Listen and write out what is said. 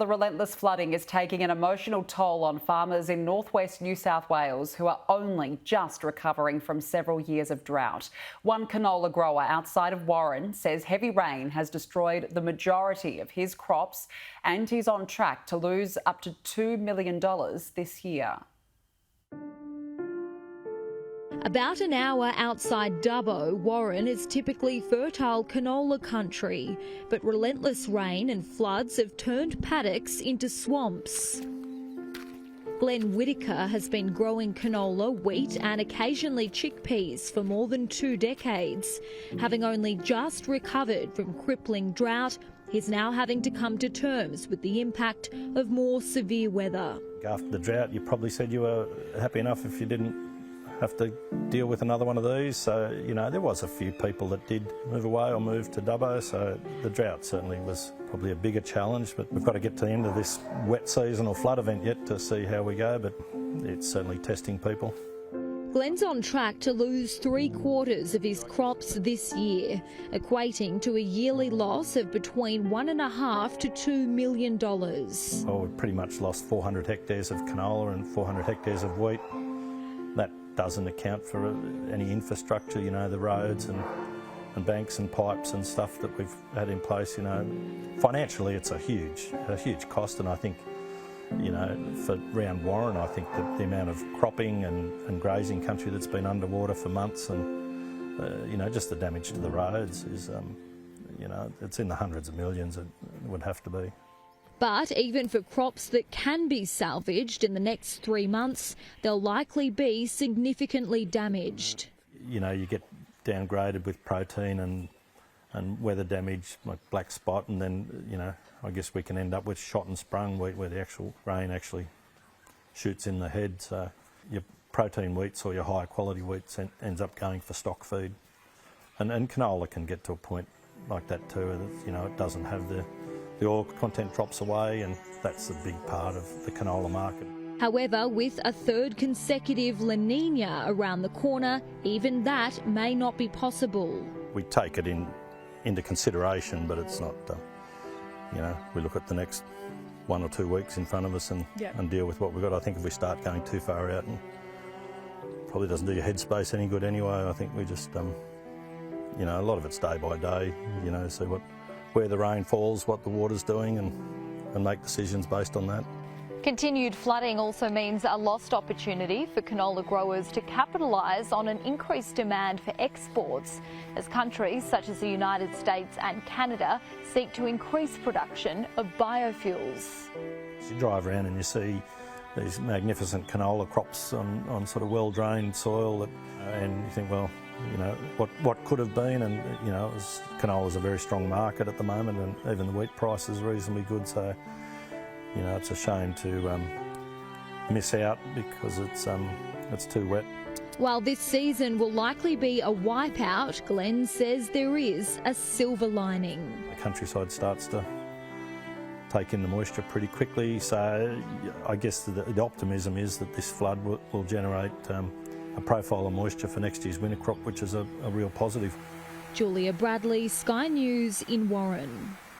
The relentless flooding is taking an emotional toll on farmers in northwest New South Wales who are only just recovering from several years of drought. One canola grower outside of Warren says heavy rain has destroyed the majority of his crops and he's on track to lose up to $2 million this year. About an hour outside Dubbo, Warren is typically fertile canola country, but relentless rain and floods have turned paddocks into swamps. Glen Whittaker has been growing canola, wheat and occasionally chickpeas for more than 2 decades. Having only just recovered from crippling drought, he's now having to come to terms with the impact of more severe weather. After the drought, you probably said you were happy enough if you didn't have to deal with another one of these. So, you know, there was a few people that did move away or move to Dubbo, so the drought certainly was probably a bigger challenge, but we've got to get to the end of this wet season or flood event yet to see how we go, but it's certainly testing people. Glen's on track to lose 3/4 of his crops this year, equating to a yearly loss of between $1.5 to $2 million. Well, we've pretty much lost 400 hectares of canola and 400 hectares of wheat. That doesn't account for any infrastructure, you know, the roads and banks and pipes and stuff that we've had in place. You know, financially it's a huge cost, and I think, you know, for round Warren, I think that the amount of cropping and grazing country that's been underwater for months and, you know, just the damage to the roads is, you know, it's in the hundreds of millions, it would have to be. But even for crops that can be salvaged in the next 3 months, they'll likely be significantly damaged. You know, you get downgraded with protein and weather damage like black spot, and then, you know, I guess we can end up with shot and sprung wheat where the actual rain actually shoots in the head. So your protein wheats or your higher quality wheats ends up going for stock feed. And canola can get to a point like that too, you know, it doesn't have the oil content drops away, and that's a big part of the canola market. However, with a third consecutive La Nina around the corner, even that may not be possible. We take it into consideration, but it's not, you know, we look at the next 1 or 2 weeks in front of us and deal with what we've got. I think if we start going too far out, and probably doesn't do your headspace any good anyway. I think we just, you know, a lot of it's day by day, you know, see where the rain falls, what the water's doing, and make decisions based on that. Continued flooding also means a lost opportunity for canola growers to capitalise on an increased demand for exports as countries such as the United States and Canada seek to increase production of biofuels. You drive around and you see these magnificent canola crops on sort of well-drained soil, and you think, well, you know, what could have been, and, you know, canola's a very strong market at the moment, and even the wheat price is reasonably good, so, you know, it's a shame to miss out because it's too wet. While this season will likely be a wipeout, Glen says there is a silver lining. The countryside starts to take in the moisture pretty quickly, so I guess the optimism is that this flood will generate a profile of moisture for next year's winter crop, which is a real positive. Julia Bradley, Sky News in Warren.